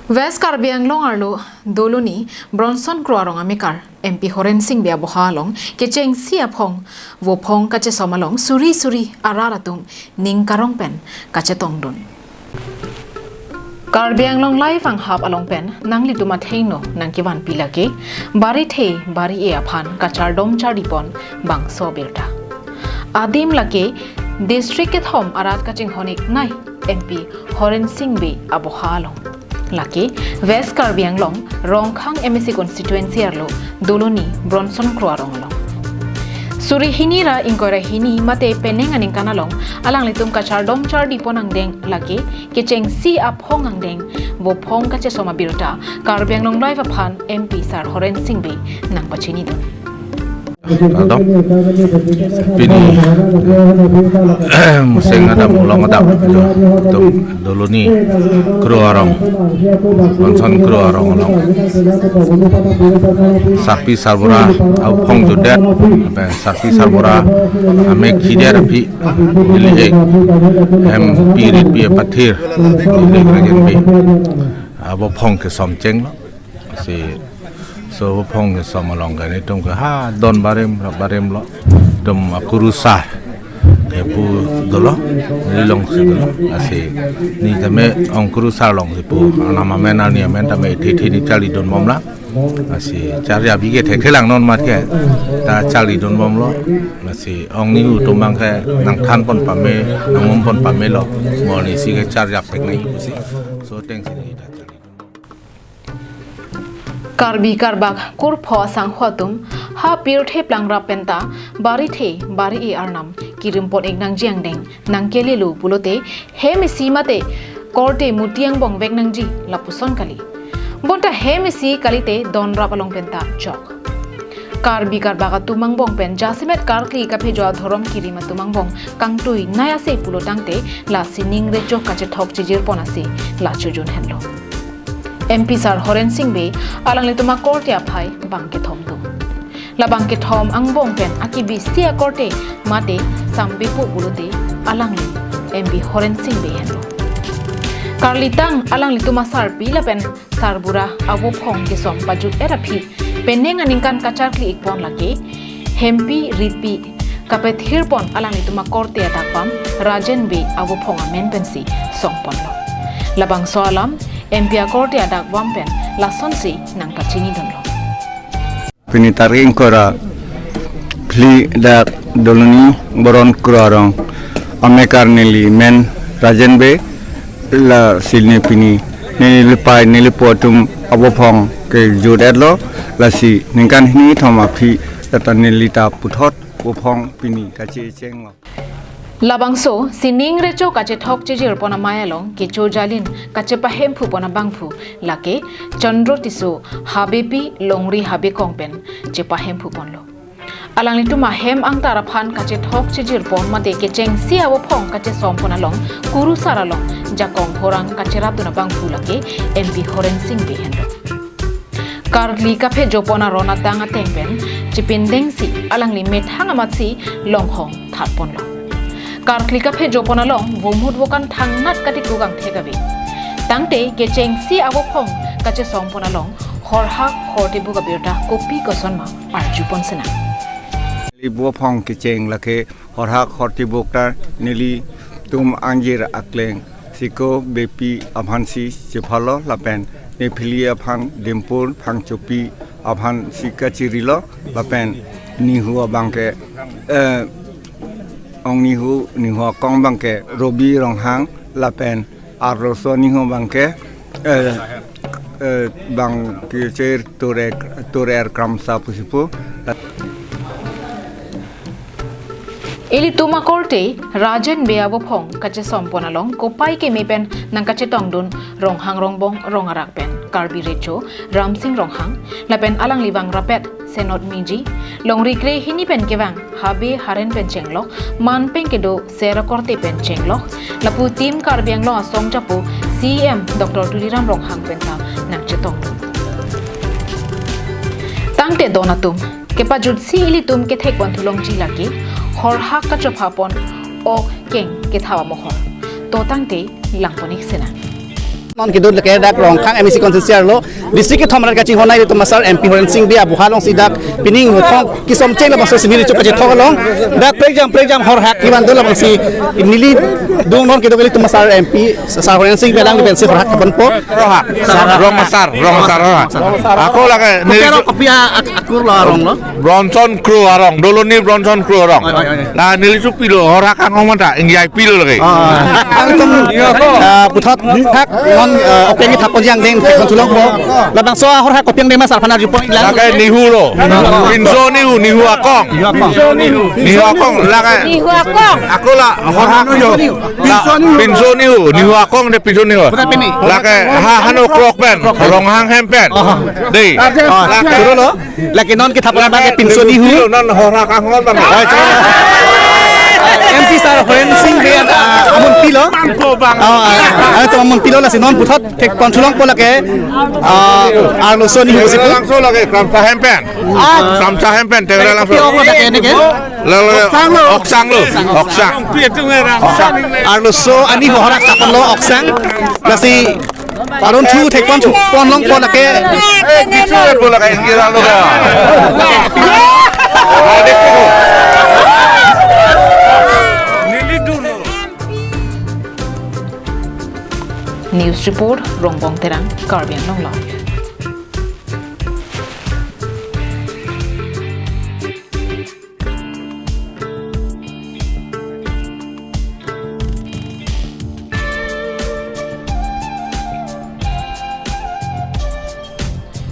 West Karbi Anglong Arlo Doluni Bronson Kruarong Amikar MP Horen Singh Bia Bohalong Kecheng Siapong Wopong Kache Somalong Suri Suri Araratung Ning Karong Pen Kache Tongdun Karbi Anglong Lai Fang Hap Along Pen Nang Lituma Theino Nang Kiwan Pilake Bari The Bari Eaphan Kachar Dom Chardipon Bang Sobirta Adim Lake District at Home Arat Kaching Honik Nai MP Horen Singh Bia Abohalong Laki West Karbi Anglong Rongkhang MSC constituency arlo Doloni Bronson Kruarong along Suri hinira ingkora hini mate peneng aning kanalong alang litum kachar dom char di ponang deng laki kecheng si ap hong ang deng wo phong kache soma birta Karbi Anglong live aphan MP Sar Horen Singh Bia nang pachini don Adap pini museng ada ulang adap itu dulu ni Kruarong Bronson Kruarong ulang sapi sarbura au pong judet sapi sarbura ame khider pi ili em pirit pi pathir ili ngajen pi abo pong ke somcheng si so phong ke sama long kan itu ke ha don barem lo dom akurusa ke pu dolo ni long se dolo ase ni tame ong kurusa long se pu nama mena ni men tame thi ni chali don mom la ase charya bi ke the lang non mat ke ta chali don mom lo ase ong ni u tumang ke nang than pon pame nang mom pon pame lo mo ni si ke charya tek nai pu si so teng si ni Karbi Karbak Kurpho Sang Hwatum Ha Pirthe Plangra Penta Bari The Bari E Arnam Kirimpon Ek Nang Jiang Deng Nang Kelelu Pulote Hemisi Mate Korte Mutiang Bong Vek Nang Ji Lapuson Kali Bonta Hemisi Kalite Don Rapalong Penta Jok Karbi Karbaka Tumang Bong Pen Jasimet Karkli Kaphe Joa Thorom Kirima Tumang Bong Kangtui Naya Se Pulotangte La Sining Rejo Kache Thok Chijir Ponase La Chujun Henlo MP Sar Horen Singh Bia alang lituma korte aphai bangke thom tu la bangke thom ang bong pen akibi sia korte mate sambe pu bulude alang li MP Horen Singh Bia hendo karlitang alang lituma sar pi la pen sarbura abo phong ke som pajut era phi peneng aningkan kacharkli ikpon lake hempi ripi kapet hirpon alang lituma korte atakpam rajen Bia abo phong amen pensi songpon lo labang soalam MP Korte adak wampen lason si nang pachini donlo. Pinitaring kora pli dak doloni boron Kruarong amekar nili men rajen be la silne pini nili lipai nili potum abopong ke judedlo la si ningkan hini thoma phi tatan nili ta puthot bopong pini kache chenglo Labangso sining recho kache thok chijir pona mayalong ke chojalin kache pahem phu pona bangphu lake chandro tisu habepi longri habe kongpen che pahem phu ponlo alang litu ma hem ang taraphan kache thok chijir pon mate ke cheng si abo phong kache som pona long kuru saralong jakong horang kache rabduna bangphu lake MP Horen Singh Bia hendo karli kaphe jopona rona tanga tengpen chipindeng si alang li methang amatsi longhong that ponlo Karkli kaphe jopona long womhut wokan thangnat kati kugang thegabi tangte ke cheng si abo phong kache sompona long horhak horte buga birta kopi kosonma arjupon sena li bo phong ke cheng lake horhak horti bokta nili tum anjir akleng siko bepi abhansi chefalo lapen ne philia phang dimpur phang chopi abhan sikachirilo lapen ni huwa bangke ong ni ho kong bangke robi ronghang lapen arroso ni ho bangke bang kicher torer kramsa pusipu Ili tuma korte rajen Bia abo phong kache sompona long kopai ke mepen nang kache tongdun ronghang rongbong rongarak pen Karbi recho Ramsing ronghang lapen alang liwang rapet senot miji longri kre hini pen kewang habe haren pen chenglok man pen kedo sera korte pen chenglok lapu tim Karbi Anglong asong chapu CM Dr. Tuliram ronghang penta nang chetong tangte donatum kepajut si ili tum ke thekwan thulong ji laki horhak ka chopapon o keng ke thawa mohor to tangte langponik sena non kidul leke dak rong khang MEC constituency lo district ke thomar kachi honai to masar MP Horen Singh bia buhalong sidak pining muthong kisom cheng la masar sibiri chuka je thogalong dak prejam hor hak kiban dol bang si nili dung non kidul to masar MP sar Horen Singh belang ben si hor hak kapan po rong masar aku lah ke pero kopia akur lo rong lo Bronson Crew arong doloni Bronson Crew arong nah nili tu pilo orang kan ngomong tak ingai pilo lagi ang tum puthot hak non openg ni thapon yang deng kon tulong po labang so hor hak openg de masar phanar jupon ilang lakai nihu lo pinso nihu akong nihu akong lakai nihu akong aku lah orang pinso nihu akong de pinso nihu lakai hano krok pen rong hang hempen deh suro lo laki non ki thapon ba ke pinso ni hu non orang kan ngomong bang MP sar Horen Singh be amun pilo to amun pilo la sinon puthot tek kon tulong po lake arlo so ni hu sipu langsung lagi samsa hempen tegala langsung pio ko lake ne ke oksang arlo so ani horak tapon lo oksang la si Parun chu tek kon long po lake gitu bola kayak kira lo News report Rongbong Terang Karbian Long Lao